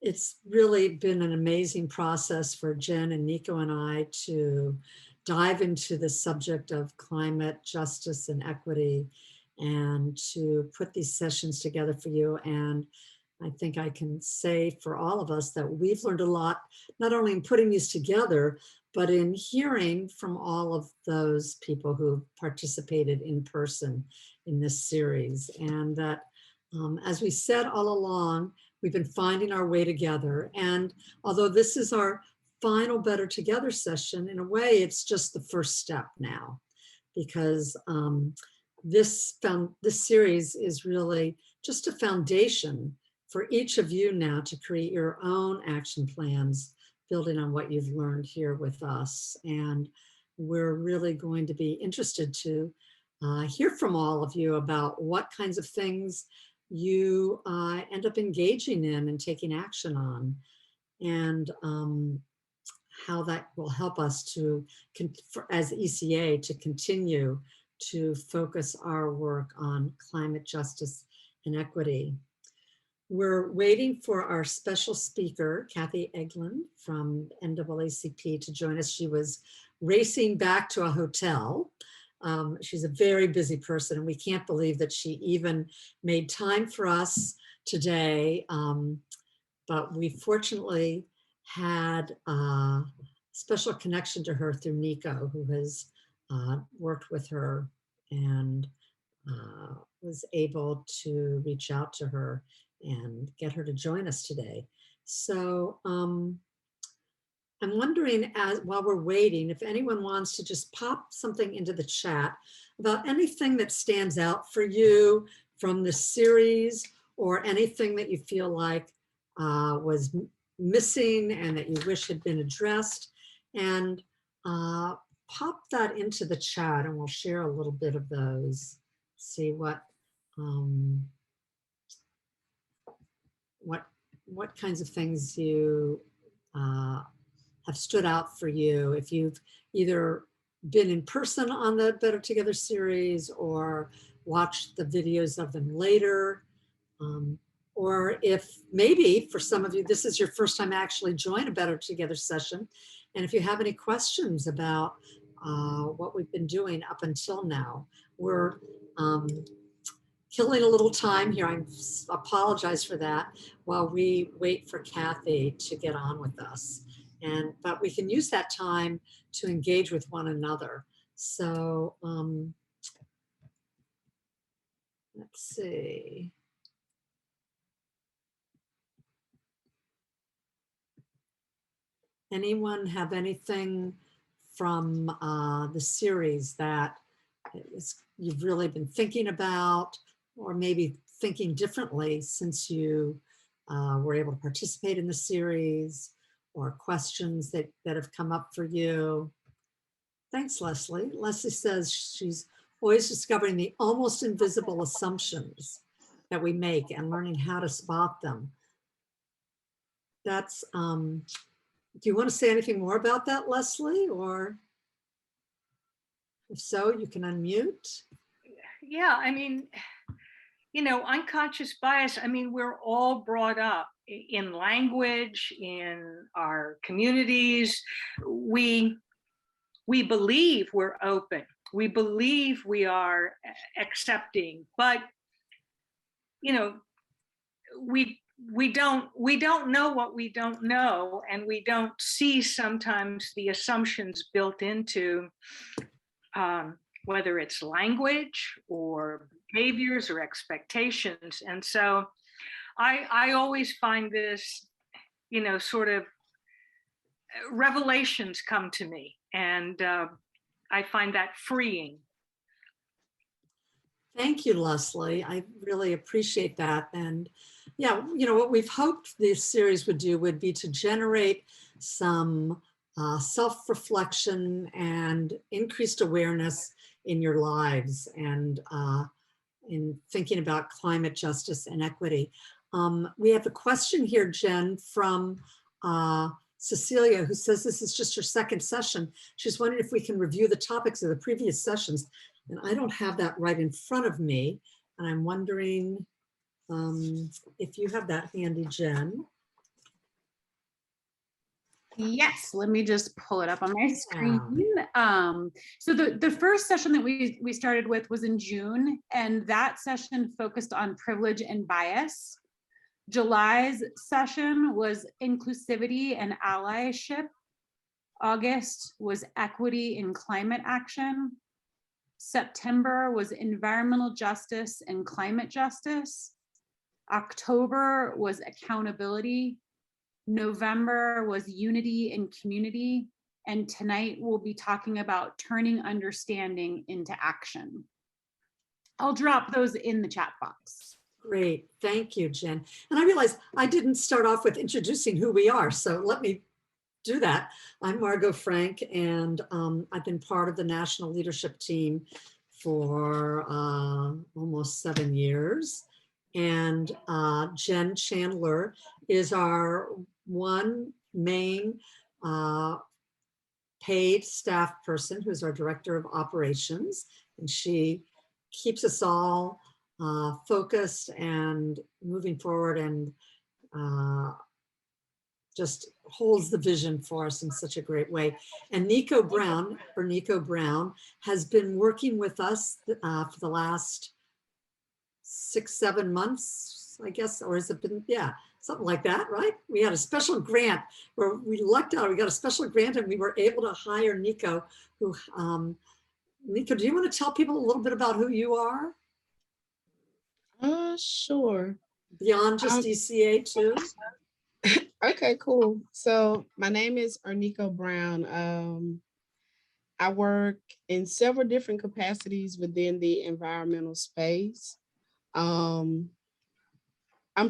It's really been an amazing process for Jen and Nico and I to dive into the subject of climate justice and equity and to put these sessions together for you. And I think I can say for all of us that we've learned a lot, not only in putting these together, but in hearing from all of those people who participated in person in this series. And that, as we said all along, we've been finding our way together. And although this is our final Better Together session, in a way, it's just the first step now, because this series is really just a foundation for each of you now to create your own action plans, building on what you've learned here with us. And we're really going to be interested to hear from all of you about what kinds of things you end up engaging in and taking action on, and how that will help us to, as ECA, to continue to focus our work on climate justice and equity. We're waiting for our special speaker, Kathy Egland from NAACP, to join us. She was racing back to a hotel. She's a very busy person, and we can't believe that she even made time for us today. But we fortunately had a special connection to her through Nico, who has worked with her and was able to reach out to her and get her to join us today. So I'm wondering, while we're waiting, if anyone wants to just pop something into the chat about anything that stands out for you from the series, or anything that you feel like was missing and that you wish had been addressed, and pop that into the chat and we'll share a little bit of those, see what kinds of things you have stood out for you. If you've either been in person on the Better Together series or watched the videos of them later, or if maybe for some of you, this is your first time actually join a Better Together session. And if you have any questions about what we've been doing up until now, we're killing a little time here. I apologize for that while we wait for Kathy to get on with us. But we can use that time to engage with one another. So let's see. Anyone have anything from the series that you've really been thinking about, or maybe thinking differently since you were able to participate in the series, or questions that have come up for you? Thanks, Leslie. Leslie says she's always discovering the almost invisible assumptions that we make and learning how to spot them. That's, do you want to say anything more about that, Leslie? Or if so, you can unmute. Yeah, I mean, you know, unconscious bias, I mean, we're all brought up in language, in our communities. We believe we're open. We believe we are accepting, but, you know, we don't know what we don't know, and we don't see sometimes the assumptions built into whether it's language or behaviors or expectations. And so I always find this, you know, sort of revelations come to me, and I find that freeing. Thank you, Leslie. I really appreciate that. And yeah, you know, what we've hoped this series would do would be to generate some self-reflection and increased awareness in your lives, and in thinking about climate justice and equity. We have a question here, Jen, from Cecilia, who says this is just her second session. She's wondering if we can review the topics of the previous sessions. And I don't have that right in front of me. And I'm wondering if you have that handy, Jen. Yes, let me just pull it up on my screen. Yeah. So the first session that we started with was in June, and that session focused on privilege and bias. July's session was inclusivity and allyship. August was equity and climate action. September was environmental justice and climate justice. October was accountability. November was unity and community. And tonight we'll be talking about turning understanding into action. I'll drop those in the chat box. Great. Thank you, Jen. And I realized I didn't start off with introducing who we are. So let me do that. I'm Margot Frank, and I've been part of the national leadership team for almost 7 years. And Jen Chandler is our one main paid staff person who's our director of operations. And she keeps us all focused and moving forward, and just holds the vision for us in such a great way. And Nico Brown has been working with us for the last 6-7 months, I guess, or has it been, yeah, something like that, right? We had a special grant where we lucked out, we got a special grant and we were able to hire Nico, who, Nico, do you want to tell people a little bit about who you are? Sure. Beyond just DCA too? Okay, cool. So my name is Ernico Brown. I work in several different capacities within the environmental space. I'm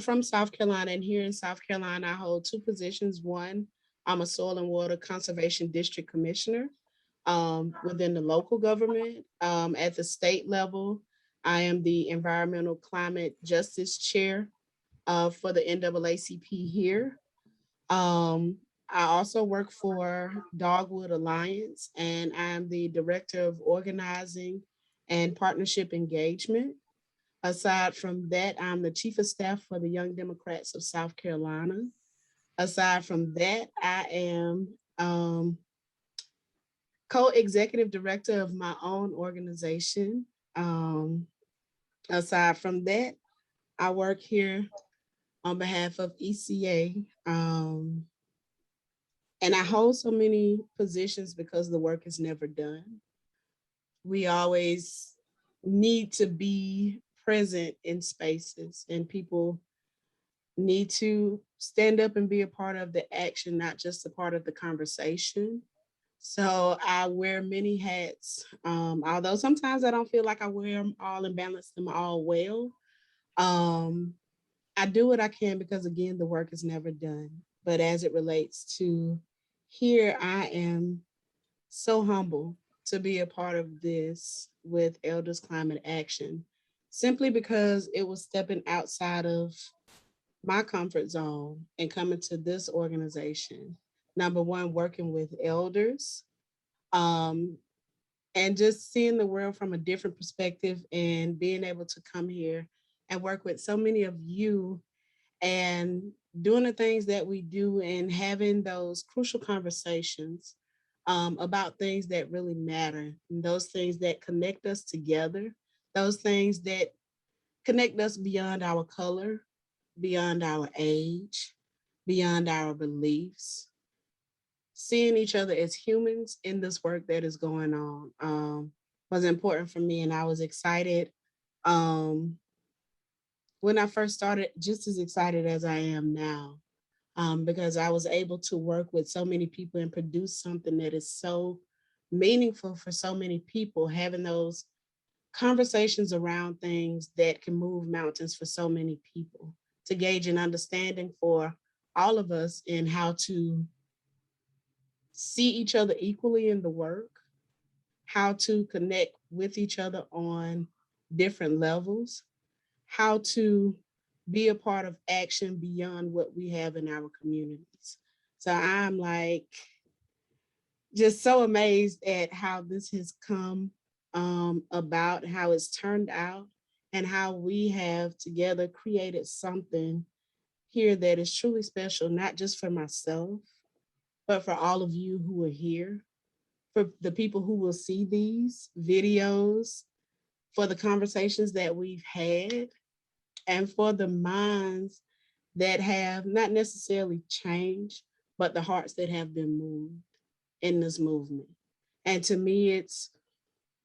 from South Carolina, and here in South Carolina, I hold 2 positions. One, I'm a Soil and Water Conservation District Commissioner within the local government. At the state level, I am the Environmental Climate Justice Chair for the NAACP here. I also work for Dogwood Alliance, and I'm the Director of Organizing and Partnership Engagement. Aside from that, I'm the Chief of Staff for the Young Democrats of South Carolina. Aside from that, I am co-executive director of my own organization. Aside from that, I work here on behalf of ECA. And I hold so many positions because the work is never done. We always need to be present in spaces, and people need to stand up and be a part of the action, not just a part of the conversation. So I wear many hats, although sometimes I don't feel like I wear them all and balance them all well. I do what I can because, again, the work is never done. But as it relates to here, I am so humble to be a part of this with Elders Climate Action, simply because it was stepping outside of my comfort zone and coming to this organization. Number one, working with elders, and just seeing the world from a different perspective, and being able to come here and work with so many of you and doing the things that we do and having those crucial conversations about things that really matter, and those things that connect us together, those things that connect us beyond our color, beyond our age, beyond our beliefs. Seeing each other as humans in this work that is going on was important for me, and I was excited when I first started, just as excited as I am now, because I was able to work with so many people and produce something that is so meaningful for so many people, having those conversations around things that can move mountains for so many people, to gauge an understanding for all of us in how to see each other equally in the work, how to connect with each other on different levels, how to be a part of action beyond what we have in our communities. So I'm like just so amazed at how this has come about, how it's turned out, and how we have together created something here that is truly special, not just for myself, but for all of you who are here, for the people who will see these videos, for the conversations that we've had, and for the minds that have not necessarily changed, but the hearts that have been moved in this movement. And to me, it's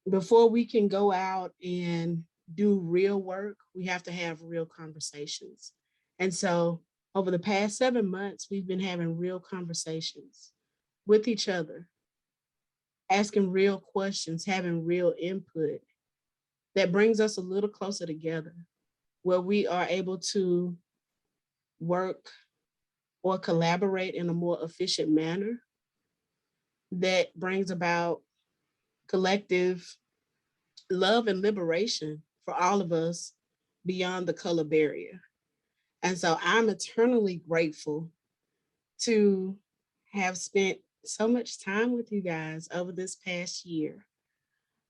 before we can go out and do real work, we have to have real conversations. And so over the past 7 months, we've been having real conversations with each other, asking real questions, having real input that brings us a little closer together, where we are able to work or collaborate in a more efficient manner that brings about collective love and liberation for all of us beyond the color barrier. And so I'm eternally grateful to have spent so much time with you guys over this past year.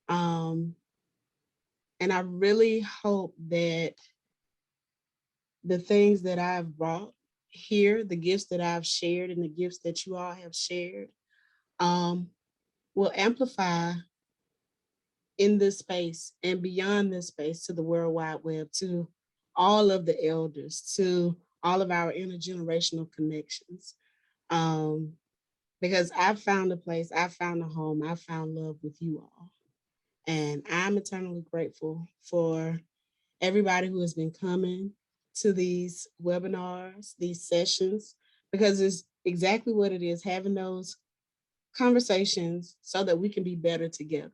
And I really hope that the things that I've brought here, the gifts that I've shared and the gifts that you all have shared, will amplify in this space and beyond this space to the World Wide Web, to all of the elders, to all of our intergenerational connections. Because I've found a place, I've found a home, I've found love with you all. And I'm eternally grateful for everybody who has been coming to these webinars, these sessions, because it's exactly what it is, having those conversations so that we can be better together.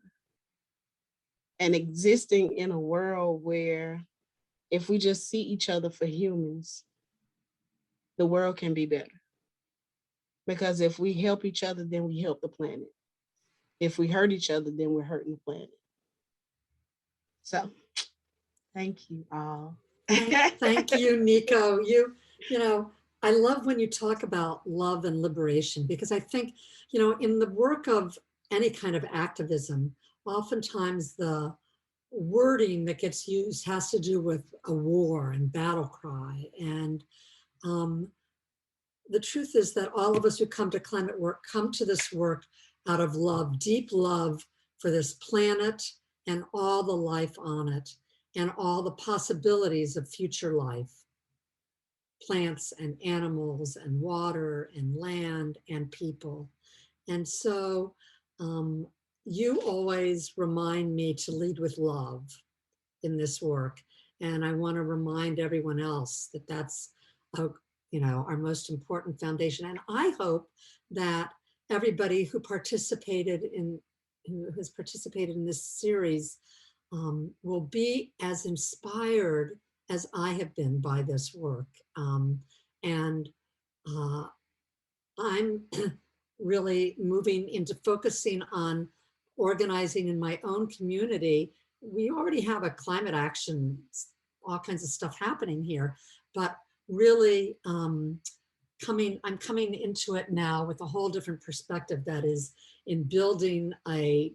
And existing in a world where if we just see each other for humans, the world can be better. Because if we help each other, then we help the planet. If we hurt each other, then we're hurting the planet. So thank you all. Thank you, Nico. You know, I love when you talk about love and liberation, because I think, in the work of any kind of activism, oftentimes the wording that gets used has to do with a war and battle cry. And the truth is that all of us who come to climate work come to this work out of love, deep love for this planet and all the life on it and all the possibilities of future life, plants and animals and water and land and people. And so you always remind me to lead with love in this work. And I want to remind everyone else that that's our most important foundation. And I hope that everybody who has participated in this series will be as inspired as I have been by this work. And I'm really moving into focusing on organizing in my own community. We already have a climate action, all kinds of stuff happening here, but really I'm coming into it now with a whole different perspective, that is in building a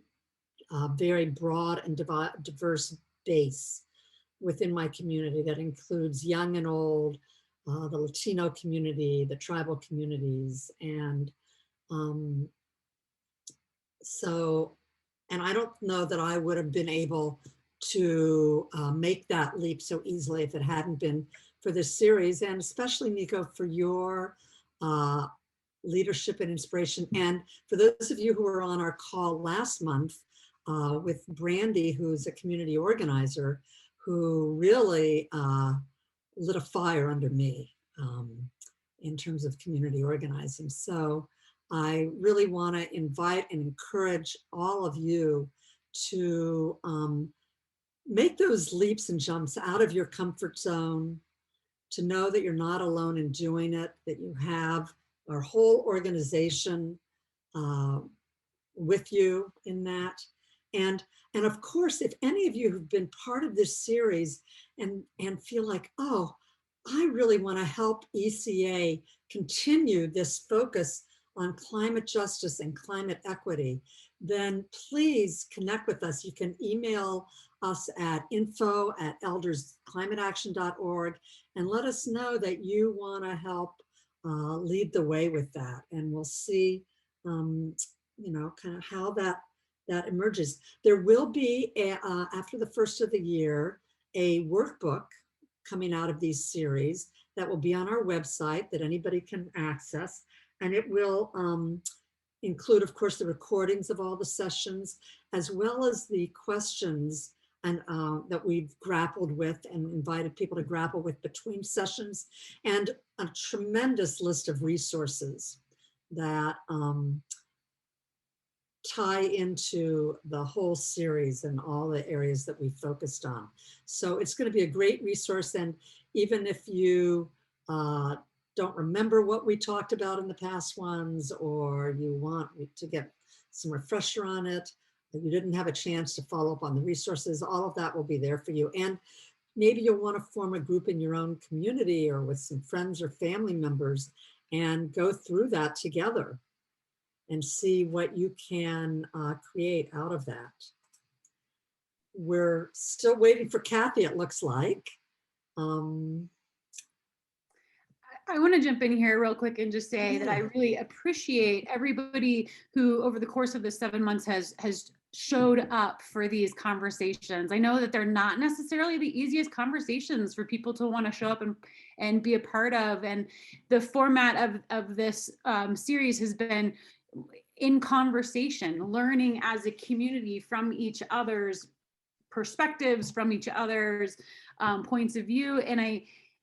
very broad and diverse base within my community that includes young and old, the Latino community, the tribal communities. And and I don't know that I would have been able to make that leap so easily if it hadn't been for this series, and especially Nico, for your leadership and inspiration. And for those of you who were on our call last month with Brandy, who's a community organizer, who really lit a fire under me in terms of community organizing. So I really want to invite and encourage all of you to make those leaps and jumps out of your comfort zone, to know that you're not alone in doing it, that you have our whole organization with you in that. And of course, if any of you have been part of this series and feel like, oh, I really want to help ECA continue this focus on climate justice and climate equity, then please connect with us. You can email us at info@eldersclimateaction.org and let us know that you want to help lead the way with that. And we'll see, you know, kind of how that emerges. There will be, after the first of the year, a workbook coming out of these series that will be on our website that anybody can access. And it will include, of course, the recordings of all the sessions, as well as the questions and that we've grappled with and invited people to grapple with between sessions, and a tremendous list of resources that tie into the whole series and all the areas that we focused on. So it's going to be a great resource. And even if you don't remember what we talked about in the past ones, or you want to get some refresher on it, you didn't have a chance to follow up on the resources, all of that will be there for you. And maybe you'll want to form a group in your own community or with some friends or family members and go through that together and see what you can create out of that. We're still waiting for Kathy, it looks like. I want to jump in here real quick and just say that I really appreciate everybody who over the course of the 7 months has showed up for these conversations. I know that they're not necessarily the easiest conversations for people to want to show up and be a part of. And the format of this series has been in conversation, learning as a community from each other's perspectives, from each other's points of view.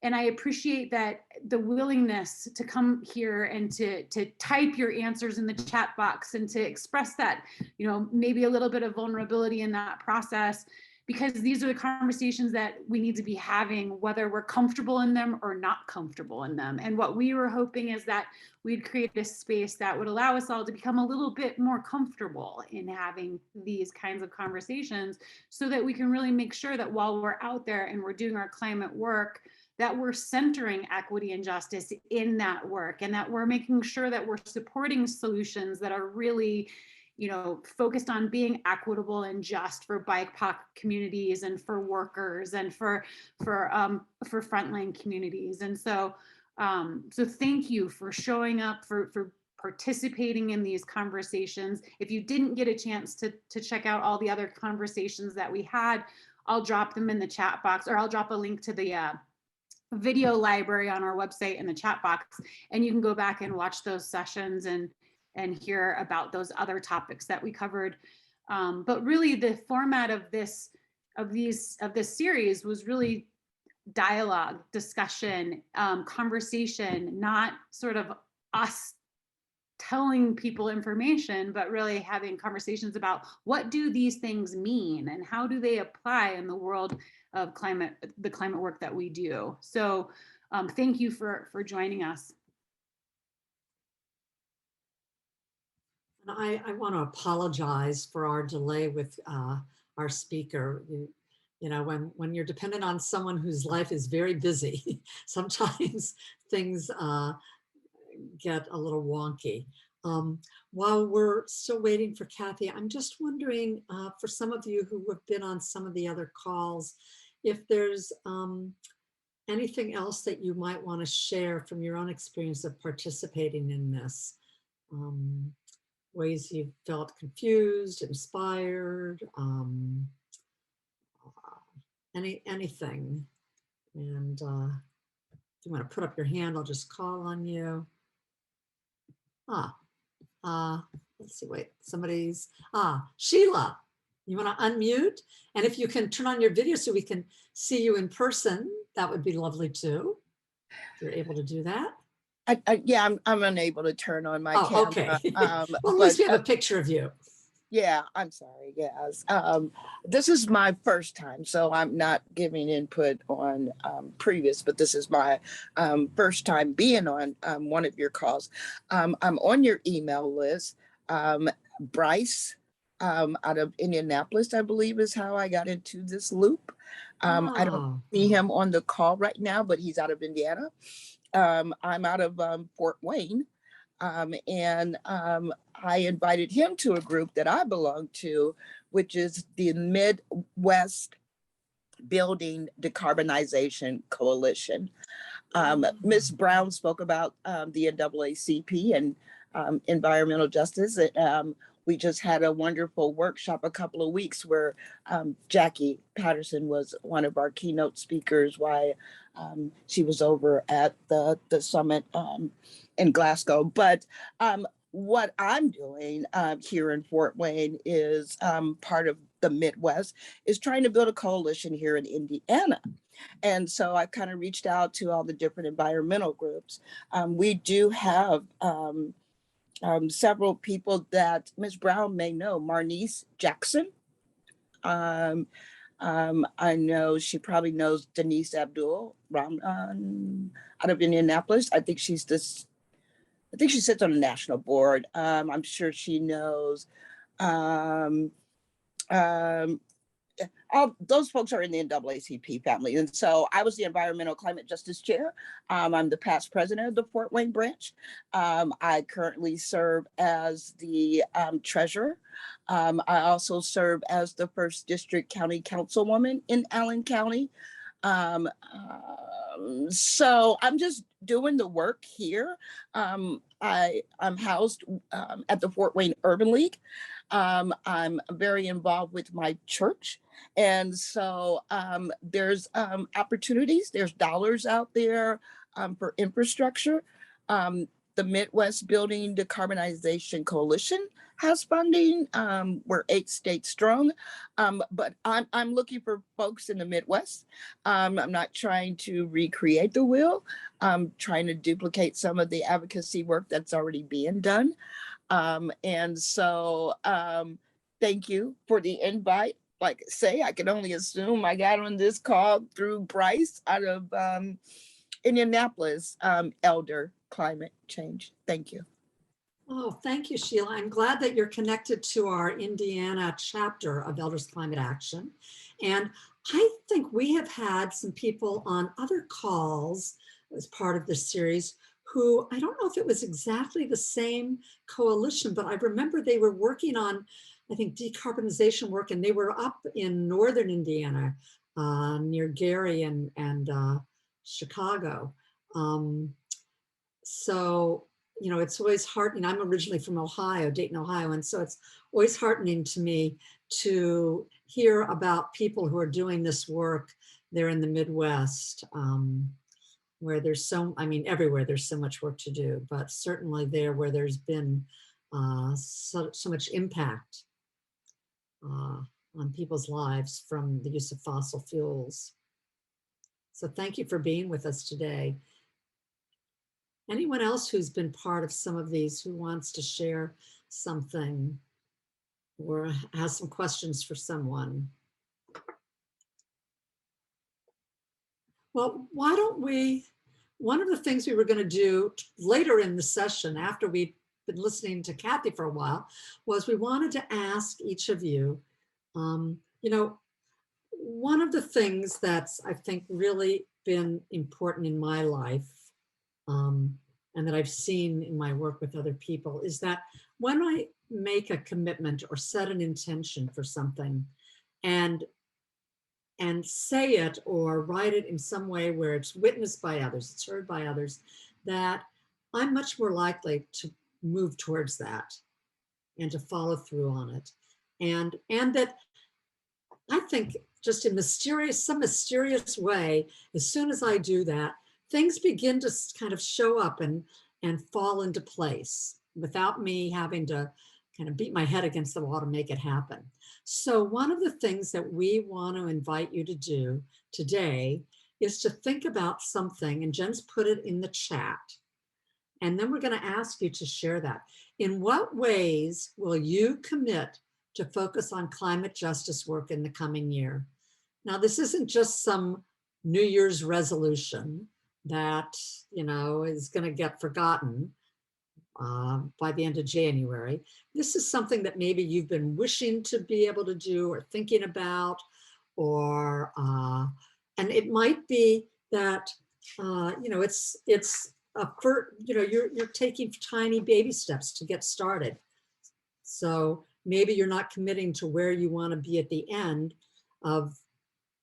And I appreciate that the willingness to come here and to type your answers in the chat box and to express that, you know, maybe a little bit of vulnerability in that process, because these are the conversations that we need to be having, whether we're comfortable in them or not comfortable in them. And what we were hoping is that we'd create a space that would allow us all to become a little bit more comfortable in having these kinds of conversations, so that we can really make sure that while we're out there and we're doing our climate work, that we're centering equity and justice in that work, and that we're making sure that we're supporting solutions that are really, you know, focused on being equitable and just for BIPOC communities and for workers and for frontline communities. And so, so thank you for showing up, for participating in these conversations. If you didn't get a chance to check out all the other conversations that we had, I'll drop them in the chat box, or I'll drop a link to the video library on our website in the chat box, and you can go back and watch those sessions and hear about those other topics that we covered. But really, the format of this series was really dialogue, discussion, conversation, not sort of us telling people information, but really having conversations about what do these things mean and how do they apply in the world of the climate work that we do. So thank you for joining us. I want to apologize for our delay with our speaker. You know, when you're dependent on someone whose life is very busy, sometimes things get a little wonky. While we're still waiting for Kathy, I'm just wondering, for some of you who have been on some of the other calls, if there's anything else that you might want to share from your own experience of participating in this. Ways you felt confused, inspired, anything. And if you want to put up your hand, I'll just call on you. Let's see, wait, Sheila, you want to unmute? And if you can turn on your video so we can see you in person, that would be lovely too, if you're able to do that. Yeah, I'm unable to turn on my camera. Okay. Well, at least we have a picture of you. Yeah, I'm sorry. Yes. This is my first time, so I'm not giving input on previous, but this is my first time being on one of your calls. I'm on your email list. Bryce out of Indianapolis, I believe, is how I got into this loop. I don't see him on the call right now, but he's out of Indiana. I'm out of Fort Wayne. And I invited him to a group that I belong to, which is the Midwest Building Decarbonization Coalition. Ms. Brown spoke about the NAACP and environmental justice. We just had a wonderful workshop a couple of weeks where Jackie Patterson was one of our keynote speakers while she was over at the summit in Glasgow. But what I'm doing here in Fort Wayne is part of the Midwest is trying to build a coalition here in Indiana. And so I kind of reached out to all the different environmental groups. We do have several people that Ms. Brown may know, Marnice Jackson. I know she probably knows Denise Abdul out of Indianapolis. I think she sits on the national board. I'm sure she knows all those folks are in the NAACP family. And so I was the Environmental Climate Justice Chair. I'm the past president of the Fort Wayne branch. I currently serve as the treasurer. I also serve as the 1st District County Councilwoman in Allen County. So I'm just doing the work here. I'm housed at the Fort Wayne Urban League. I'm very involved with my church. And so there's opportunities, there's dollars out there for infrastructure. The Midwest Building Decarbonization Coalition has funding. We're 8 states strong, but I'm looking for folks in the Midwest. I'm not trying to recreate the wheel. I'm trying to duplicate some of the advocacy work that's already being done. And so thank you for the invite. Like I say, I can only assume I got on this call through Bryce out of Indianapolis, Elder Climate Change. Thank you. Oh, thank you, Sheila. I'm glad that you're connected to our Indiana chapter of Elders Climate Action. And I think we have had some people on other calls as part of this series who, I don't know if it was exactly the same coalition, but I remember they were working on, I think, decarbonization work, and they were up in northern Indiana near Gary and Chicago. So, you know, it's always heartening. I'm originally from Ohio, Dayton, Ohio, and so it's always heartening to me to hear about people who are doing this work there in the Midwest, where there's so, I mean, everywhere there's so much work to do, but certainly there where there's been so much impact on people's lives from the use of fossil fuels. So thank you for being with us today. Anyone else who's been part of some of these who wants to share something or has some questions for someone? Well, why don't we, one of the things we were going to do later in the session after we'd been listening to Kathy for a while was we wanted to ask each of you, you know, one of the things that's I think really been important in my life and that I've seen in my work with other people is that when I make a commitment or set an intention for something and say it or write it in some way where it's witnessed by others, it's heard by others, that I'm much more likely to move towards that and to follow through on it. And that I think just in some mysterious way, as soon as I do that, things begin to kind of show up and fall into place without me having to kind of beat my head against the wall to make it happen. So one of the things that we want to invite you to do today is to think about something, and Jen's put it in the chat, and then we're going to ask you to share that. In what ways will you commit to focus on climate justice work in the coming year? Now, this isn't just some New Year's resolution that, you know, is going to get forgotten by the end of January. This is something that maybe you've been wishing to be able to do or thinking about, or and it might be that you know, it's you know, you're taking tiny baby steps to get started. So maybe you're not committing to where you want to be at the end of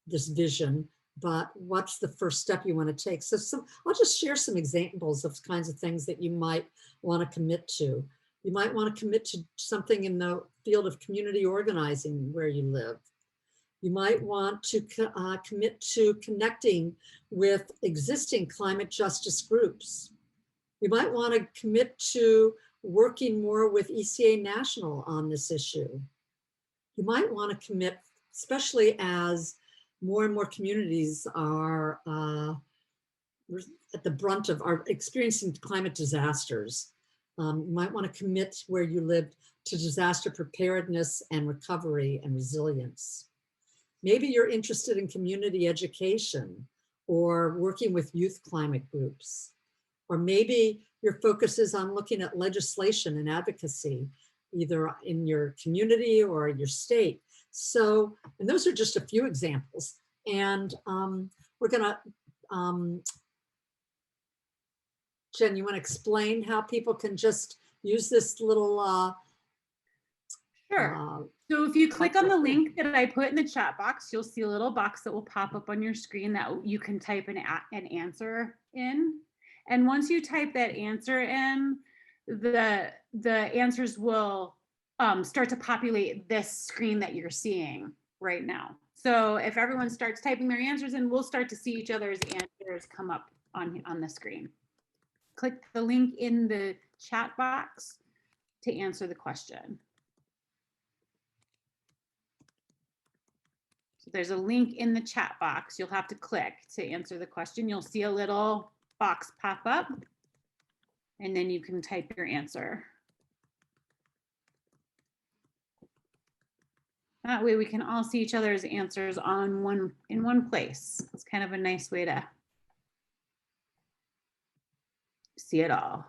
this vision, but what's the first step you want to take? So I'll just share some examples of kinds of things that you might want to commit to. You might want to commit to something in the field of community organizing where you live. You might want to commit to connecting with existing climate justice groups. You might want to commit to working more with ECA National on this issue. You might want to commit, especially as more and more communities are at the brunt of, are experiencing climate disasters. You might want to commit where you live to disaster preparedness and recovery and resilience. Maybe you're interested in community education or working with youth climate groups. Or maybe your focus is on looking at legislation and advocacy, either in your community or your state. So, and those are just a few examples. And we're gonna, Jen, you wanna explain how people can just use this little Sure. So if you click on the link that I put in the chat box, you'll see a little box that will pop up on your screen that you can type an answer in. And once you type that answer in, the answers will start to populate this screen that you're seeing right now. So if everyone starts typing their answers in, we'll start to see each other's answers come up on the screen. Click the link in the chat box to answer the question. So there's a link in the chat box. You'll have to click to answer the question. You'll see a little box pop up, and then you can type your answer. That way we can all see each other's answers in one place. It's kind of a nice way to see it all.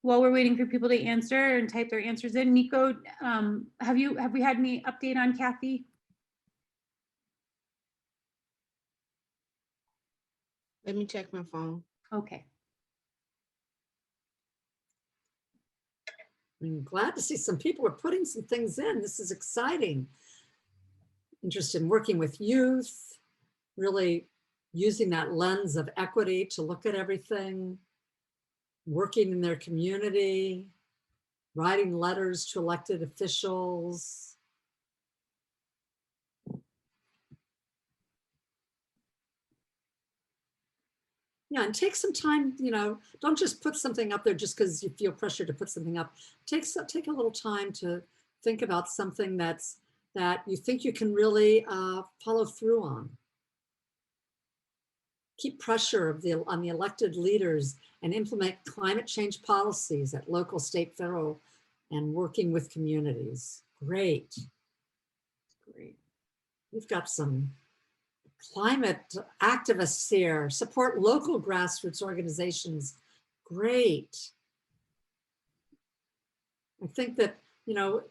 While we're waiting for people to answer and type their answers in, Nico, have we had any update on Kathy? Let me check my phone. Okay. I'm glad to see some people are putting some things in. This is exciting. Interested in working with youth, really using that lens of equity to look at everything, working in their community, writing letters to elected officials. Yeah, and take some time, you know, don't just put something up there just because you feel pressure to put something up. Take a little time to think about something that you think you can really follow through on. Keep pressure on the elected leaders and implement climate change policies at local, state, federal, and working with communities. Great. Great. We've got some climate activists here. Support local grassroots organizations. Great. I think that, you know,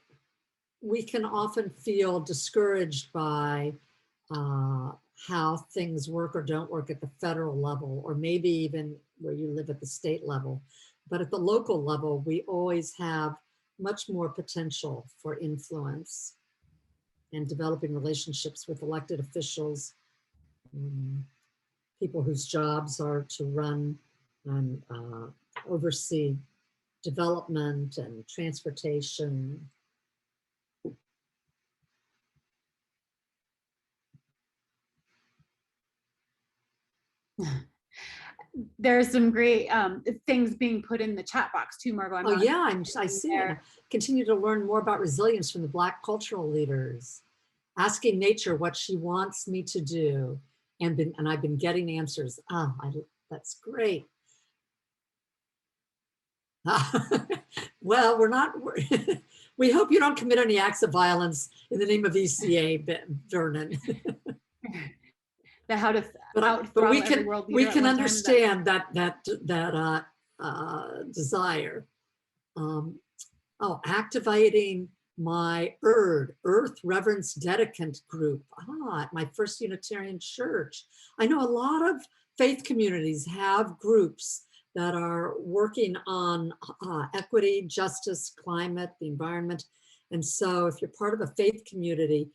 we can often feel discouraged by how things work or don't work at the federal level, or maybe even where you live at the state level. But at the local level, we always have much more potential for influence and developing relationships with elected officials, people whose jobs are to run and oversee development and transportation. There's some great things being put in the chat box too, Margot. Oh yeah, I see it. Continue to learn more about resilience from the Black cultural leaders. Asking nature what she wants me to do. And I've been getting answers. Oh, that's great. Well, we hope you don't commit any acts of violence in the name of ECA, Vernon. But we can understand that desire. Activating my Earth Reverence Dedicant group, at my First Unitarian Church. I know a lot of faith communities have groups that are working on equity, justice, climate, the environment. And so if you're part of a faith community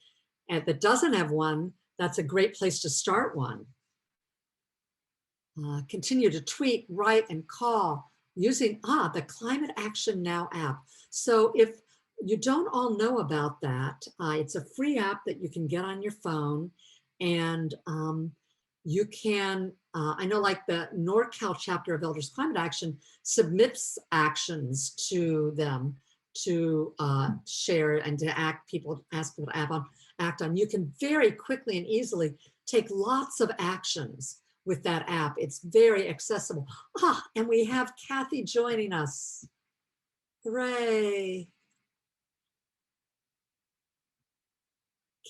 and that doesn't have one, that's a great place to start one. Continue to tweet, write, and call using the Climate Action Now app. So if you don't all know about that, it's a free app that you can get on your phone, and you can, I know like the NorCal chapter of Elders Climate Action submits actions to them to share and to ask people to act on. You can very quickly and easily take lots of actions with that app. It's very accessible. And we have Kathy joining us. Hooray.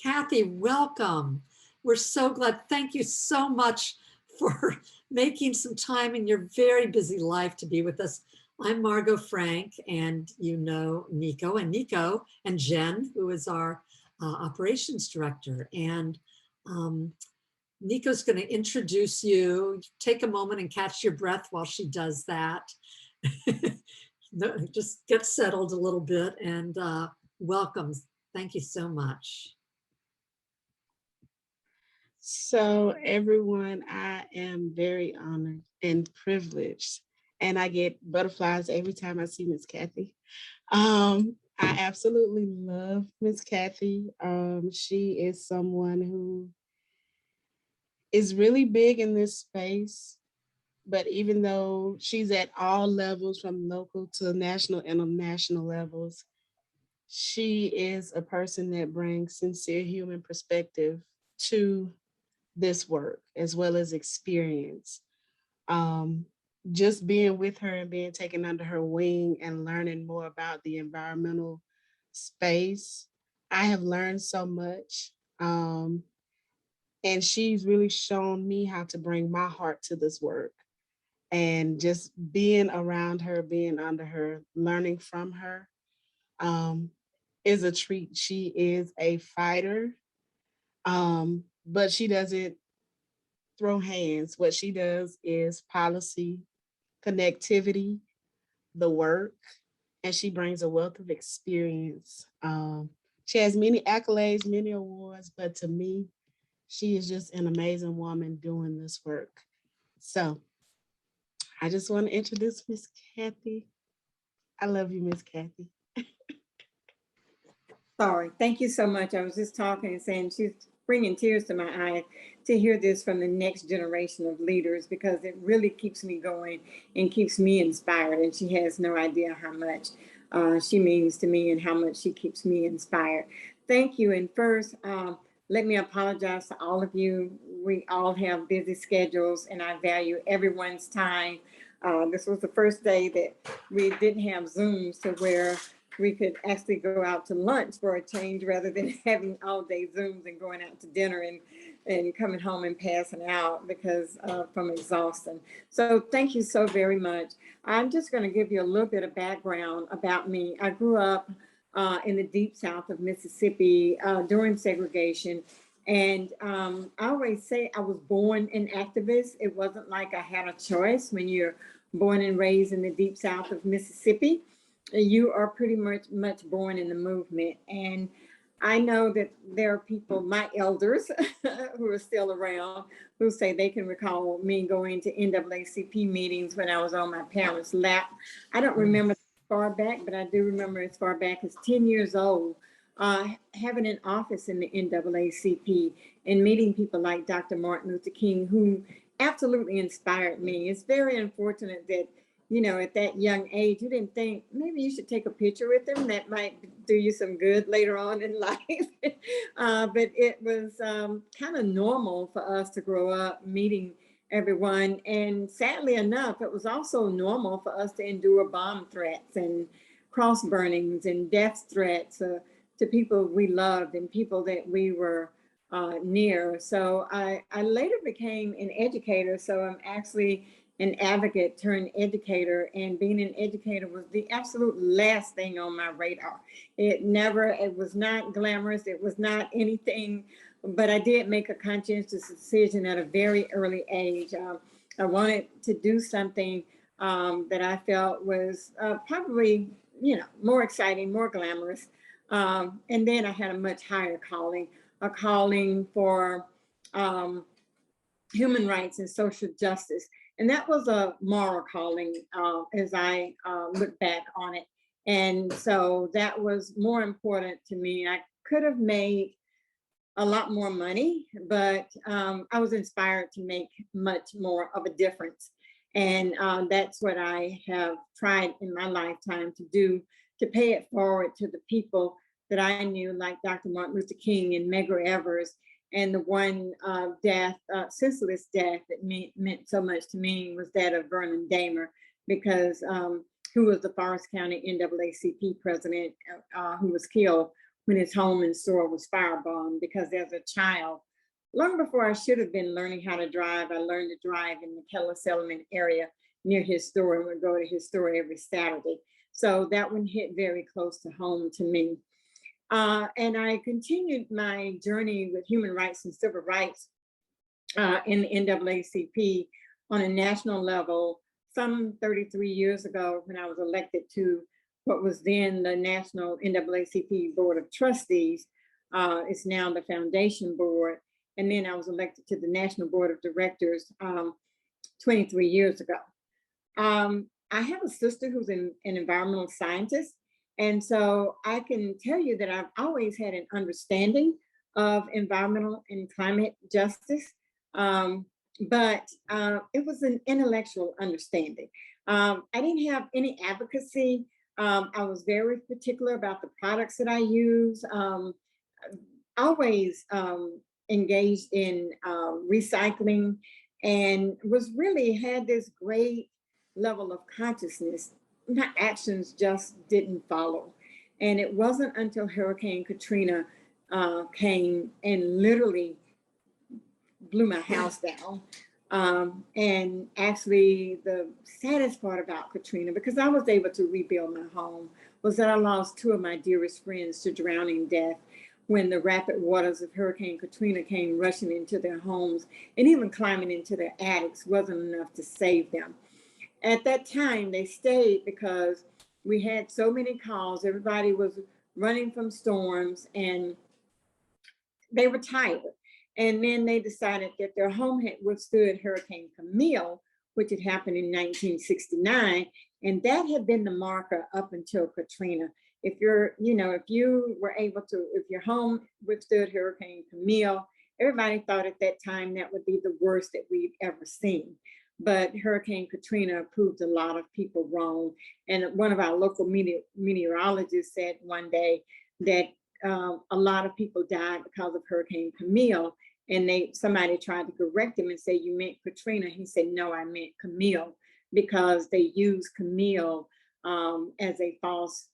Kathy, welcome. We're so glad. Thank you so much for making some time in your very busy life to be with us. I'm Margot Frank, and you know Nico and Jen, who is our operations director. And Nico's going to introduce you. Take a moment and catch your breath while she does that. Just get settled a little bit, and welcome. Thank you so much. So everyone, I am very honored and privileged, and I get butterflies every time I see Miss Kathy. I absolutely love Miss Kathy. She is someone who is really big in this space, but even though she's at all levels from local to national and international levels, she is a person that brings sincere human perspective to this work as well as experience. Just being with her and being taken under her wing and learning more about the environmental space, I have learned so much. And she's really shown me how to bring my heart to this work. And just being around her, being under her, learning from her is a treat. She is a fighter, but she doesn't throw hands. What she does is policy, connectivity, the work, and she brings a wealth of experience. She has many accolades, many awards, but to me, she is just an amazing woman doing this work. So I just want to introduce Miss Kathy. I love you, Miss Kathy. Sorry, thank you so much. I was just talking and saying she's bringing tears to my eyes to hear this from the next generation of leaders, because it really keeps me going and keeps me inspired. And she has no idea how much she means to me and how much she keeps me inspired. Thank you. And first, let me apologize to all of you. We all have busy schedules, and I value everyone's time. This was the first day that we didn't have Zooms to where we could actually go out to lunch for a change rather than having all day Zooms and going out to dinner and coming home and passing out because from exhaustion. So thank you so very much. I'm just going to give you a little bit of background about me. I grew up in the deep south of Mississippi during segregation. And I always say I was born an activist. It wasn't like I had a choice. When you're born and raised in the deep south of Mississippi, you are pretty much born in the movement. And I know that there are people, my elders who are still around, who say they can recall me going to NAACP meetings when I was on my parents' lap. I don't remember far back, but I do remember as far back as 10 years old, having an office in the NAACP and meeting people like Dr. Martin Luther King, who absolutely inspired me. It's very unfortunate that, you know, at that young age, you didn't think maybe you should take a picture with them. That might do you some good later on in life. But it was kind of normal for us to grow up meeting everyone. And sadly enough, it was also normal for us to endure bomb threats and cross burnings and death threats to people we loved and people that we were near. So I later became an educator. So I'm actually an advocate turned educator, and being an educator was the absolute last thing on my radar. It was not glamorous. It was not anything, but I did make a conscientious decision at a very early age. I wanted to do something that I felt was probably, more exciting, more glamorous. And then I had a much higher calling, a calling for human rights and social justice. And that was a moral calling as I look back on it. And so that was more important to me. I could have made a lot more money, but I was inspired to make much more of a difference. And that's what I have tried in my lifetime to do, to pay it forward to the people that I knew, like Dr. Martin Luther King and Medgar Evers. And the one death, senseless death that meant so much to me was that of Vernon Damer, because who was the Forest County NAACP president who was killed when his home and store was firebombed. Because as a child, long before I should have been learning how to drive, I learned to drive in the Keller Settlement area near his store, and would go to his store every Saturday. So that one hit very close to home to me. And I continued my journey with human rights and civil rights in the NAACP on a national level some 33 years ago, when I was elected to what was then the National NAACP Board of Trustees. It's now the Foundation Board. And then I was elected to the National Board of Directors 23 years ago. I have a sister who's an environmental scientist. And so I can tell you that I've always had an understanding of environmental and climate justice, but it was an intellectual understanding. I didn't have any advocacy. I was very particular about the products that I use. Always engaged in recycling, and had this great level of consciousness. My actions just didn't follow. And it wasn't until Hurricane Katrina came and literally blew my house down. And actually the saddest part about Katrina, because I was able to rebuild my home, was that I lost two of my dearest friends to drowning death when the rapid waters of Hurricane Katrina came rushing into their homes, and even climbing into their attics wasn't enough to save them. At that time, they stayed because we had so many calls. Everybody was running from storms, and they were tired. And then they decided that their home had withstood Hurricane Camille, which had happened in 1969. And that had been the marker up until Katrina. If you were able to, if your home withstood Hurricane Camille, everybody thought at that time that would be the worst that we've ever seen. But Hurricane Katrina proved a lot of people wrong. And one of our local meteorologists said one day that a lot of people died because of Hurricane Camille. And somebody tried to correct him and say, "You meant Katrina." He said, "No, I meant Camille," because they used Camille as a false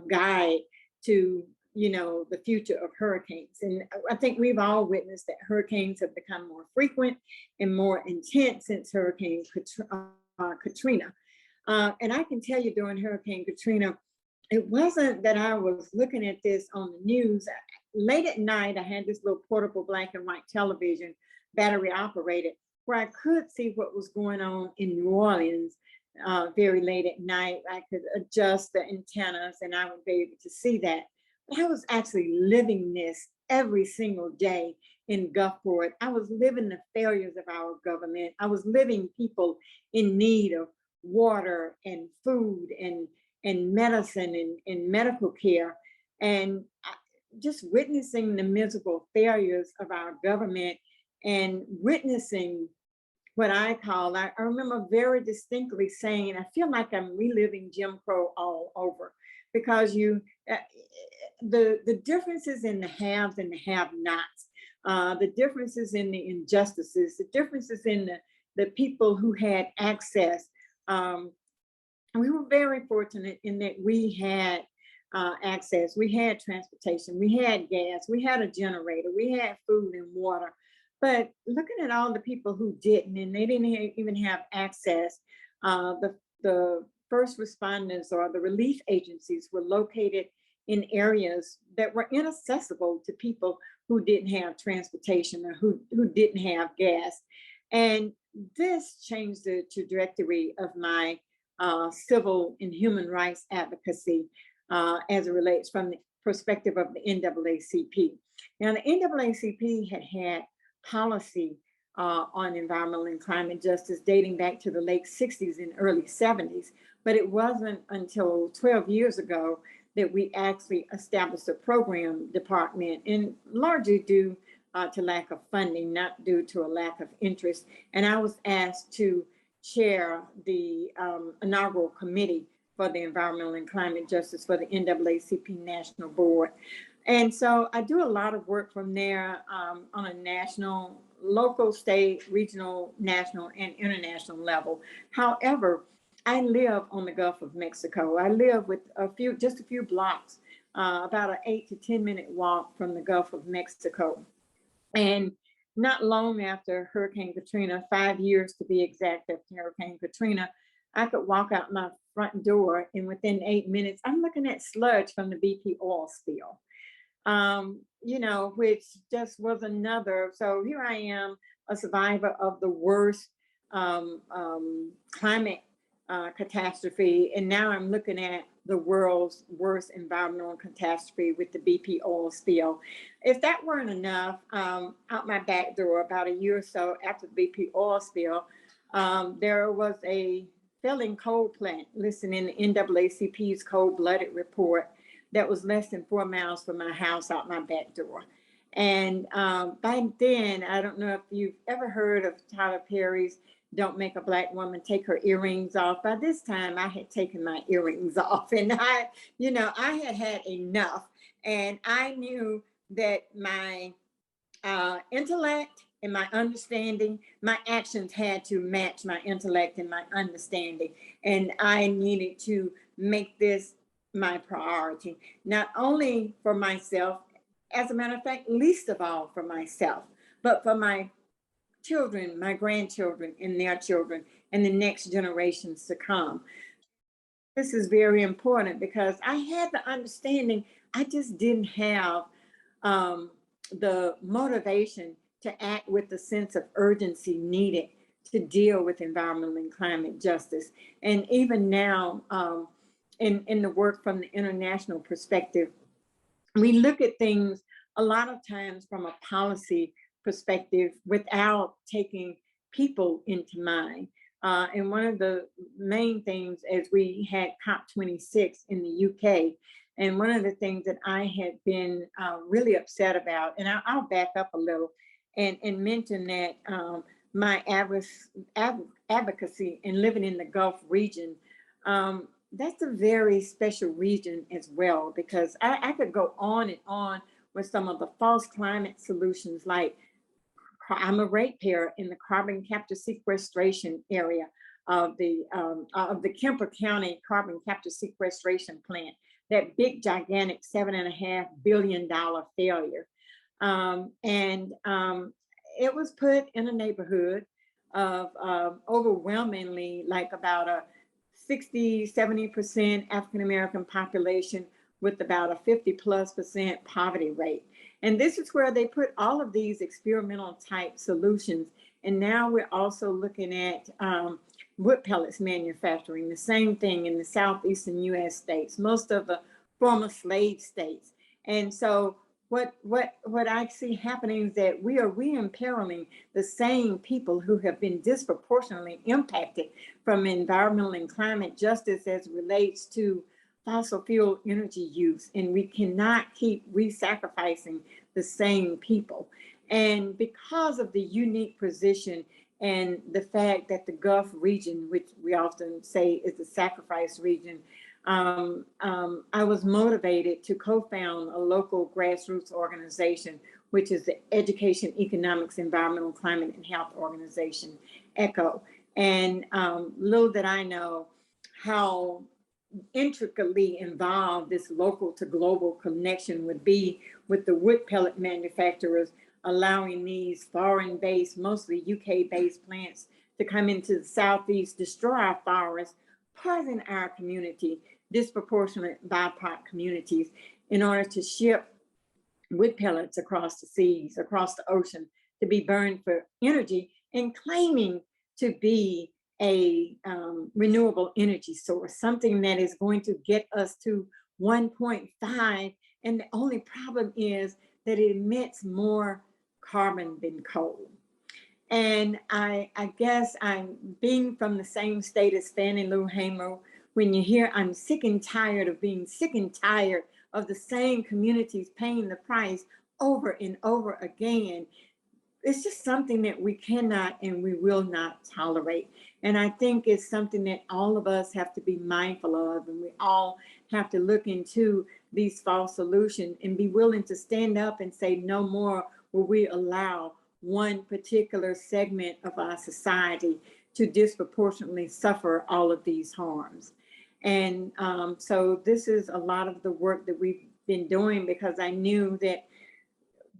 guide to the future of hurricanes. And I think we've all witnessed that hurricanes have become more frequent and more intense since Hurricane Katrina. And I can tell you, during Hurricane Katrina, it wasn't that I was looking at this on the news. Late at night, I had this little portable black and white television, battery operated, where I could see what was going on in New Orleans. Very late at night, I could adjust the antennas and I would be able to see that. I was actually living this every single day in Gulfport. I was living the failures of our government. I was living people in need of water and food and medicine and medical care, and just witnessing the miserable failures of our government, and witnessing what I remember very distinctly saying, I feel like I'm reliving Jim Crow all over, because the differences in the haves and the have-nots, the differences in the injustices, the differences in the people who had access. We were very fortunate in that we had access. We had transportation, we had gas, we had a generator, we had food and water. But looking at all the people who didn't, and they didn't even have access, the first responders or the relief agencies were located in areas that were inaccessible to people who didn't have transportation or who didn't have gas. And this changed the trajectory of my civil and human rights advocacy as it relates from the perspective of the NAACP. Now, the NAACP had policy on environmental and climate justice dating back to the late 60s and early 70s, but it wasn't until 12 years ago that we actually established a program department, and largely due to lack of funding, not due to a lack of interest. And I was asked to chair the inaugural committee for the environmental and climate justice for the NAACP National Board. And so I do a lot of work from there on a national, local, state, regional, national, and international level. However, I live on the Gulf of Mexico. I live with just a few blocks, about an 8 to 10 minute walk from the Gulf of Mexico. And not long after Hurricane Katrina, 5 years to be exact after Hurricane Katrina, I could walk out my front door and within 8 minutes, I'm looking at sludge from the BP oil spill. Which just was another. So here I am, a survivor of the worst climate catastrophe. And now I'm looking at the world's worst environmental catastrophe with the BP oil spill. If that weren't enough, out my back door, about a year or so after the BP oil spill, there was a failing coal plant listed in the NAACP's cold-blooded report that was less than 4 miles from my house out my back door. And by then, I don't know if you've ever heard of Tyler Perry's Don't Make a Black Woman Take Her Earrings Off. By this time, I had taken my earrings off, and I had enough. And I knew that my intellect and my understanding, my actions had to match my intellect and my understanding. And I needed to make this my priority, not only for myself, as a matter of fact, least of all for myself, but for my children, my grandchildren, and their children, and the next generations to come. This is very important because I had the understanding, I just didn't have the motivation to act with the sense of urgency needed to deal with environmental and climate justice. And even now, in the work from the international perspective, we look at things a lot of times from a policy perspective without taking people into mind. And one of the main things as we had COP26 in the UK, and one of the things that I had been really upset about, and I'll back up a little and mention that my advocacy in living in the Gulf region, that's a very special region as well, because I could go on and on with some of the false climate solutions, like I'm a ratepayer in the carbon capture sequestration area of the Kemper County carbon capture sequestration plant, that big, gigantic $7.5 billion failure. It was put in a neighborhood of overwhelmingly like about a 60-70% African-American population with about a 50+% poverty rate. And this is where they put all of these experimental type solutions. And now we're also looking at wood pellets manufacturing, the same thing in the southeastern US states, most of the former slave states. And so what I see happening is that we are re-imperiling the same people who have been disproportionately impacted from environmental and climate justice as it relates to fossil fuel energy use. And we cannot keep re-sacrificing the same people. And because of the unique position and the fact that the Gulf region, which we often say is the sacrifice region, I was motivated to co-found a local grassroots organization, which is the Education, Economics, Environmental, Climate, and Health Organization, ECHO. And little did I know how intricately involved this local to global connection would be with the wood pellet manufacturers allowing these foreign-based, mostly UK-based plants to come into the Southeast, destroy our forests, poison our community, disproportionate BIPOC communities, in order to ship wood pellets across the seas, across the ocean, to be burned for energy, and claiming to be a renewable energy source, something that is going to get us to 1.5. And the only problem is that it emits more carbon than coal. And I guess I'm being from the same state as Fannie Lou Hamer. When you hear I'm sick and tired of being sick and tired of the same communities paying the price over and over again, it's just something that we cannot and we will not tolerate. And I think it's something that all of us have to be mindful of, and we all have to look into these false solutions and be willing to stand up and say no more will we allow one particular segment of our society to disproportionately suffer all of these harms. And so this is a lot of the work that we've been doing, because I knew that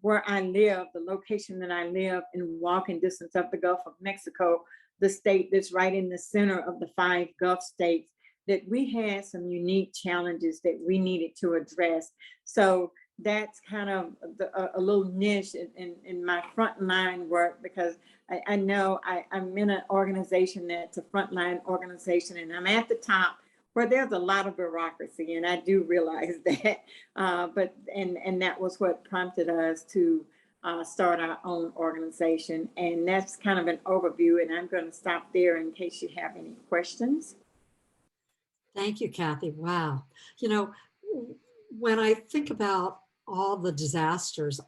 where I live, the location that I live in walking distance of the Gulf of Mexico, the state that's right in the center of the 5 Gulf states, that we had some unique challenges that we needed to address. So that's kind of a little niche in my frontline work, because I know I'm in an organization that's a frontline organization, and I'm at the top where there's a lot of bureaucracy, and I do realize that. But that was what prompted us to start our own organization. And that's kind of an overview, and I'm going to stop there in case you have any questions. Thank you, Kathy. Wow. You know, when I think about all the disasters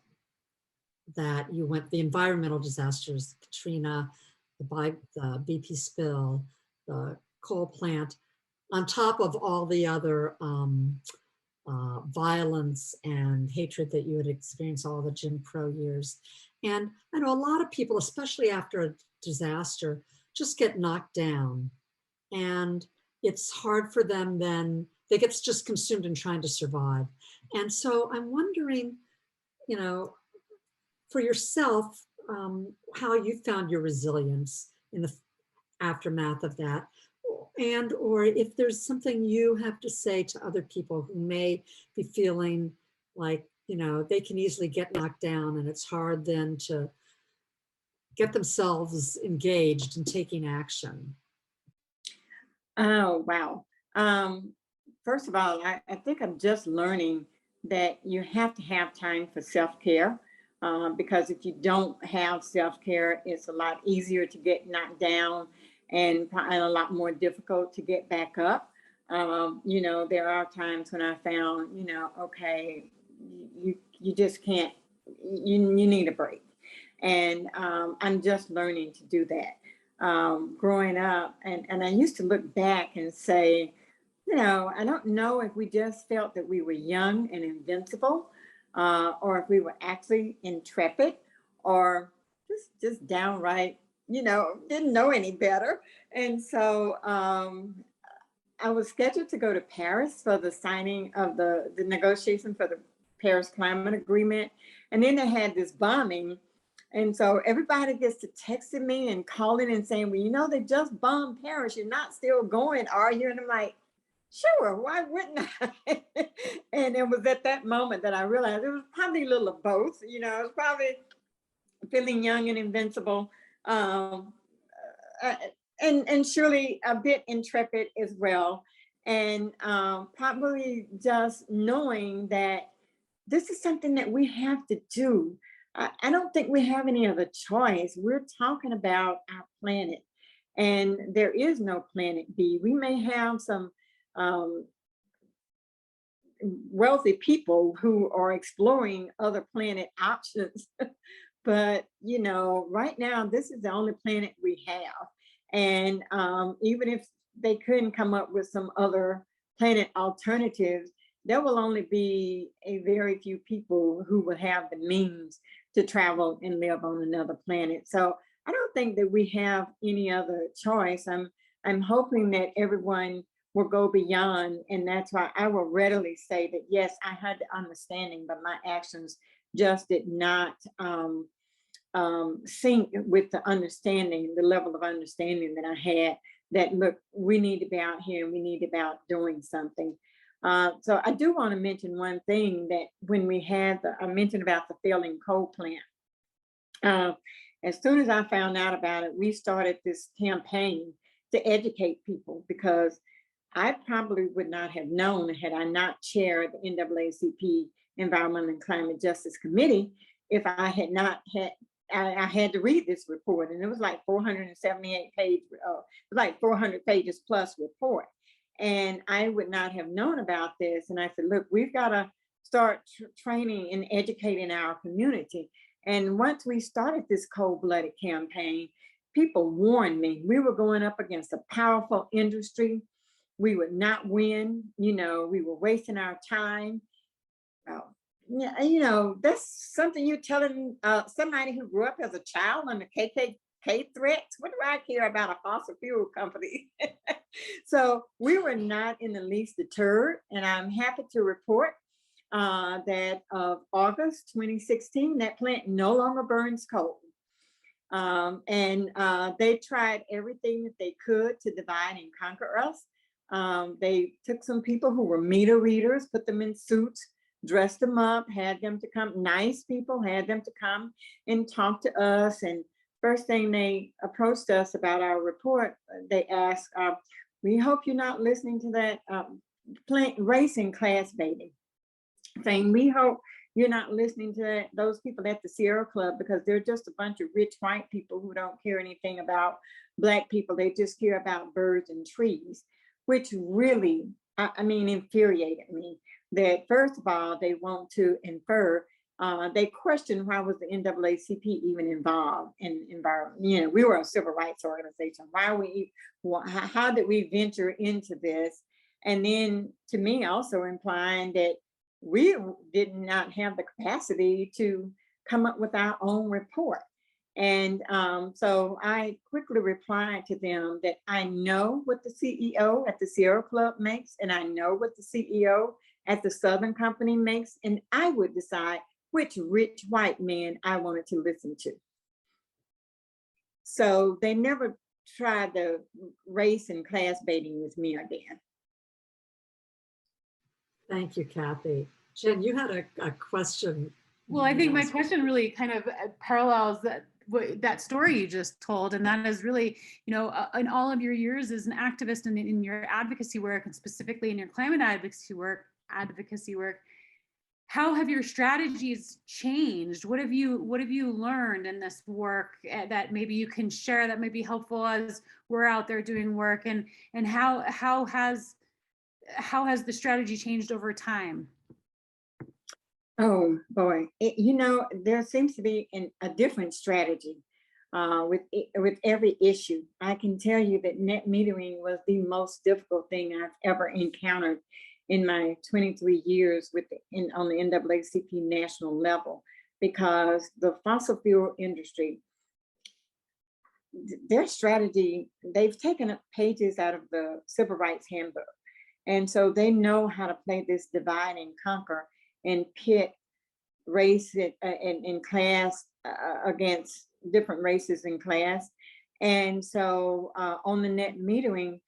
that you went, the environmental disasters, Katrina, the BP spill, the coal plant, on top of all the other violence and hatred that you had experienced all the Jim Crow years. And I know a lot of people, especially after a disaster, just get knocked down. And it's hard for them then, they get just consumed in trying to survive. And so I'm wondering, you know, for yourself, how you found your resilience in the aftermath of that, and or if there's something you have to say to other people who may be feeling like, you know, they can easily get knocked down, and it's hard then to get themselves engaged in taking action. Oh, wow. First of all, I think I'm just learning that you have to have time for self-care, because if you don't have self-care, it's a lot easier to get knocked down and a lot more difficult to get back up. You know, there are times when I found, you know, okay, you just can't, you need a break. And I'm just learning to do that. Growing up, and I used to look back and say, you know, I don't know if we just felt that we were young and invincible, or if we were actually intrepid, or just downright, you know, didn't know any better. And so I was scheduled to go to Paris for the signing of the negotiation for the Paris Climate Agreement. And then they had this bombing. And so everybody gets to texting me and calling and saying, well, you know, they just bombed Paris. You're not still going, are you? And I'm like, sure, why wouldn't I? And it was at that moment that I realized it was probably a little of both. You know, it was probably feeling young and invincible, and surely a bit intrepid as well. And probably just knowing that this is something that we have to do. I don't think we have any other choice. We're talking about our planet, and there is no planet B. We may have some wealthy people who are exploring other planet options, but you know, right now this is the only planet we have. And even if they couldn't come up with some other planet alternatives, there will only be a very few people who will have the means to travel and live on another planet. So I don't think that we have any other choice. I'm hoping that everyone will go beyond, and that's why I will readily say that yes, I had the understanding, but my actions just did not sync with the understanding, the level of understanding that I had, that look, we need to be out here and we need to be out doing something. So I do want to mention one thing, that when we had I mentioned about the failing coal plant. As soon as I found out about it, we started this campaign to educate people, because I probably would not have known, had I not chaired the NAACP Environmental and Climate Justice Committee, if I had not had, I had to read this report, and it was like 478 pages, like 400 pages plus report. And I would not have known about this. And I said, look, we've got to start training and educating our community. And once we started this cold-blooded campaign, people warned me we were going up against a powerful industry. We would not win. We were wasting our time. Yeah, that's something you're telling somebody who grew up as a child under KKK threats. What do I care about a fossil fuel company? So we were not in the least deterred, and I'm happy to report that of August 2016, that plant no longer burns coal. They tried everything that they could to divide and conquer us. They took some people who were meter readers, put them in suits, dressed them up, had them to come, nice people, had them to come and talk to us. And first thing they approached us about our report, they asked, we hope you're not listening to that plant race and class baiting. Saying, we hope you're not listening to those people at the Sierra Club, because they're just a bunch of rich white people who don't care anything about Black people. They just care about birds and trees, which really, I mean, infuriated me. That first of all, they want to infer, they question why was the NAACP even involved in environment. We were a civil rights organization. How did we venture into this? And then to me also implying that we did not have the capacity to come up with our own report. And so I quickly replied to them that I know what the CEO at the Sierra Club makes, and I know what the CEO at the Southern Company makes, and I would decide which rich white man I wanted to listen to. So they never tried the race and class baiting with me again. Thank you, Kathy. Jen, you had a question. Well, I think my question really kind of parallels that story you just told, and that is really, in all of your years as an activist and in your advocacy work, and specifically in your climate advocacy work, how have your strategies changed? What have you learned in this work that maybe you can share that might be helpful as we're out there doing work, and how has the strategy changed over time? Oh boy, there seems to be a different strategy with every issue. I can tell you that net metering was the most difficult thing I've ever encountered in my 23 years on the NAACP national level, because the fossil fuel industry, their strategy, they've taken pages out of the Civil Rights Handbook. And so they know how to play this divide and conquer and pit race and class against different races and class. And so on the net metering,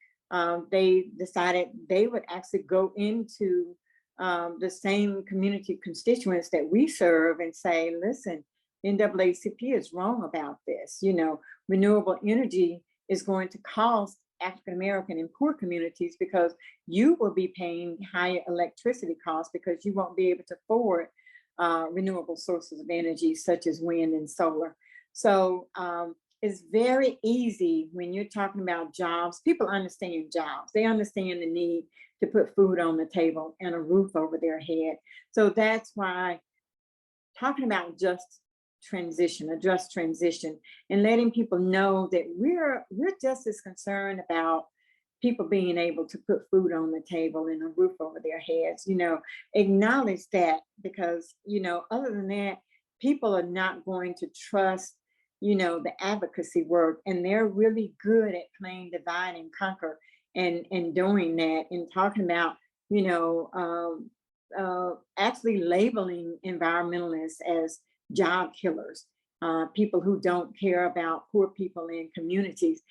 they decided they would actually go into the same community constituents that we serve and say, listen, NAACP is wrong about this. Renewable energy is going to cost African-American and poor communities, because you will be paying higher electricity costs because you won't be able to afford renewable sources of energy such as wind and solar. So it's very easy when you're talking about jobs. People understand jobs. They understand the need to put food on the table and a roof over their head. So that's why talking about a just transition, and letting people know that we're just as concerned about people being able to put food on the table and a roof over their heads. Acknowledge that, because other than that, people are not going to trust the advocacy work, and they're really good at playing divide and conquer and doing that and talking about actually labeling environmentalists as job killers, people who don't care about poor people in communities,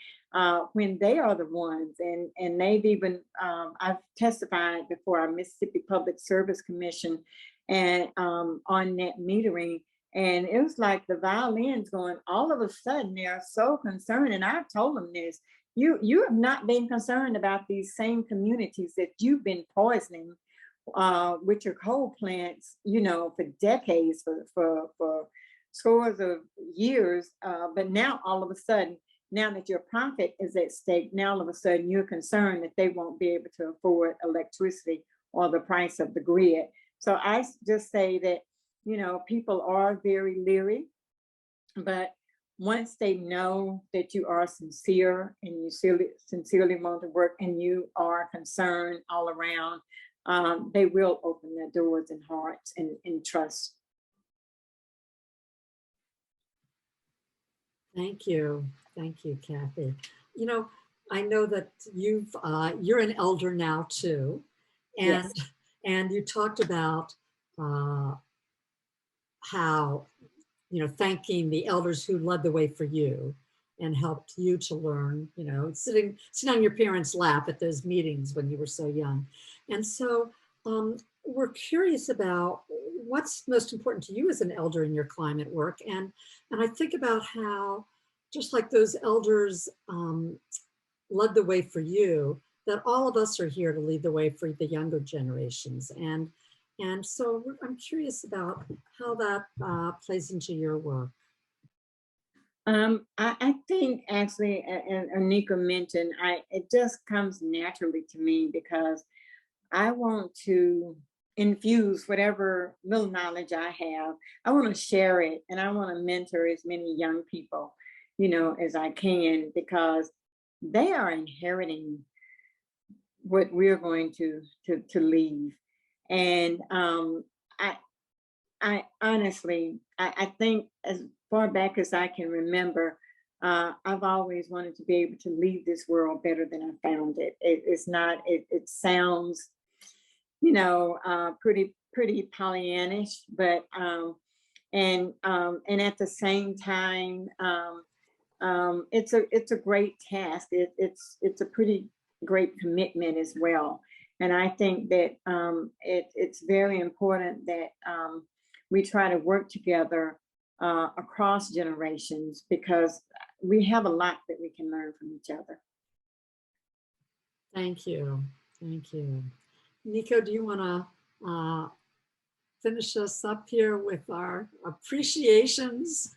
when they are the ones, and they've even, I've testified before our Mississippi Public Service Commission and on net metering, and it was like the violins going, all of a sudden they are so concerned, and I've told them this, you have not been concerned about these same communities that you've been poisoning with your coal plants, for decades, for scores of years. But now all of a sudden, now that your profit is at stake, now all of a sudden you're concerned that they won't be able to afford electricity or the price of the grid. So I just say that, people are very leery, but once they know that you are sincere and you sincerely want to work and you are concerned all around, they will open their doors and hearts and trust. Thank you. Thank you, Kathy. I know that you're an elder now too. And, Yes. and you talked about how, thanking the elders who led the way for you and helped you to learn, sitting on your parents' lap at those meetings when you were so young. And so we're curious about what's most important to you as an elder in your climate work. And I think about how, just like those elders led the way for you, that all of us are here to lead the way for the younger generations. And so I'm curious about how that plays into your work. I think actually, and Anika mentioned, it just comes naturally to me because I want to infuse whatever little knowledge I have. I want to share it, and I want to mentor as many young people, as I can, because they are inheriting what we're going to leave. And I honestly, I think as far back as I can remember, I've always wanted to be able to leave this world better than I found it. It's not, it sounds, pretty Pollyannish, but, and at the same time, it's a great task. It's a pretty great commitment as well. And I think that it's very important that we try to work together across generations, because we have a lot that we can learn from each other. Thank you. Thank you. Nico, do you want to finish us up here with our appreciations?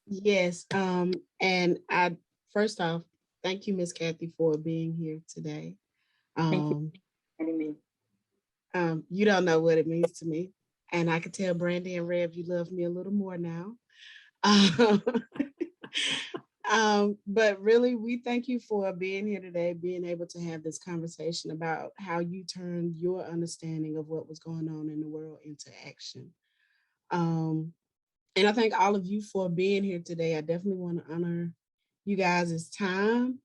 Yes. And I, first off, thank you, Miss Kathy, for being here today. Thank you. You don't know what it means to me. And I can tell Brandy and Rev, you love me a little more now. But really, we thank you for being here today, being able to have this conversation about how you turned your understanding of what was going on in the world into action. And I thank all of you for being here today. I definitely want to honor you guys' time.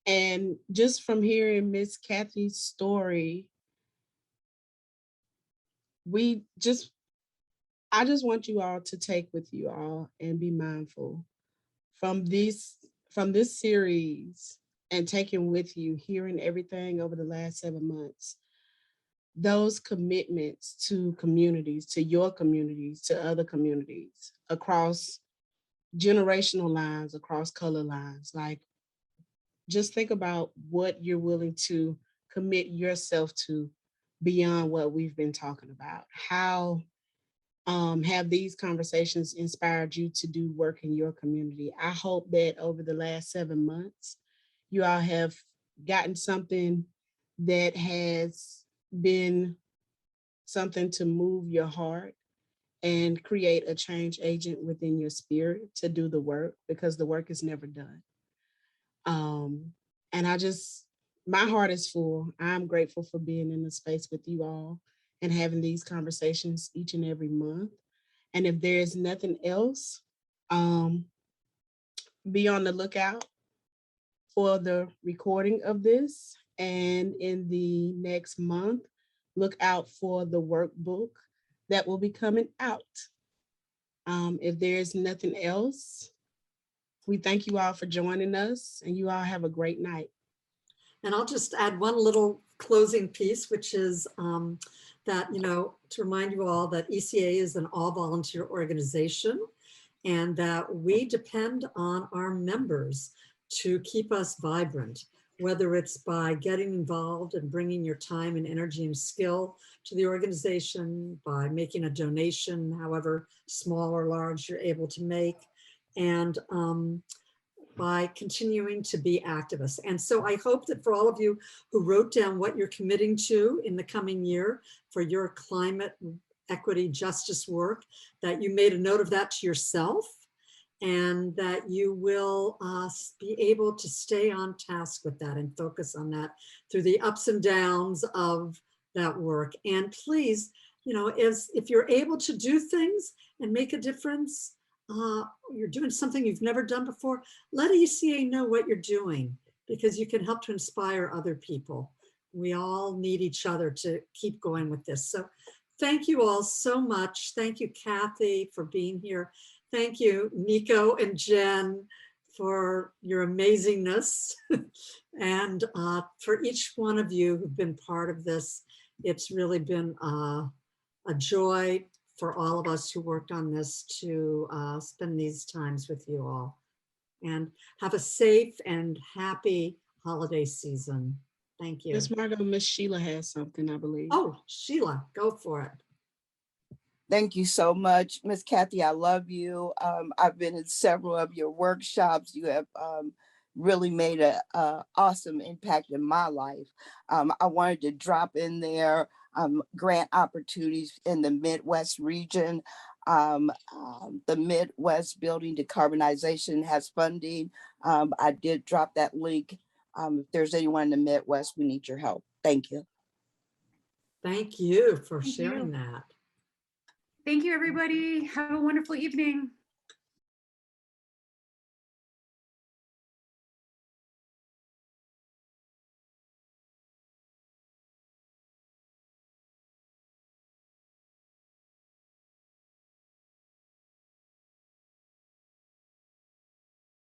And just from hearing Miss Kathy's story, I just want you all to take with you all and be mindful from this series, and taking with you, hearing everything over the last 7 months, those commitments to communities, to your communities, to other communities, across generational lines, across color lines. Like, just think about what you're willing to commit yourself to beyond what we've been talking about. How have these conversations inspired you to do work in your community? I hope that over the last 7 months, you all have gotten something that has been something to move your heart and create a change agent within your spirit to do the work, because the work is never done. And my heart is full. I'm grateful for being in the space with you all and having these conversations each and every month. And if there's nothing else, be on the lookout for the recording of this. And in the next month, look out for the workbook that will be coming out. If there's nothing else, we thank you all for joining us, and you all have a great night. And I'll just add one little closing piece, which is that, to remind you all that ECA is an all volunteer organization and that we depend on our members to keep us vibrant, whether it's by getting involved and bringing your time and energy and skill to the organization, by making a donation, however small or large you're able to make, and by continuing to be activists. And so I hope that for all of you who wrote down what you're committing to in the coming year for your climate equity justice work, that you made a note of that to yourself, and that you will be able to stay on task with that and focus on that through the ups and downs of that work. And please, if you're able to do things and make a difference, you're doing something you've never done before, let ECA know what you're doing, because you can help to inspire other people. We all need each other to keep going with this. So thank you all so much. Thank you, Kathy, for being here. Thank you, Nico and Jen, for your amazingness. And for each one of you who've been part of this, it's really been a joy for all of us who worked on this to spend these times with you all. And have a safe and happy holiday season. Thank you. Miss Margot, Miss Sheila has something, I believe. Oh, Sheila, go for it. Thank you so much, Miss Kathy. I love you. I've been in several of your workshops. You have really made an awesome impact in my life. I wanted to drop in there grant opportunities in the Midwest region. The Midwest Building Decarbonization has funding. I did drop that link. If there's anyone in the Midwest, we need your help. Thank you. Thank you for Thank sharing you. that. Thank you, everybody. Have a wonderful evening.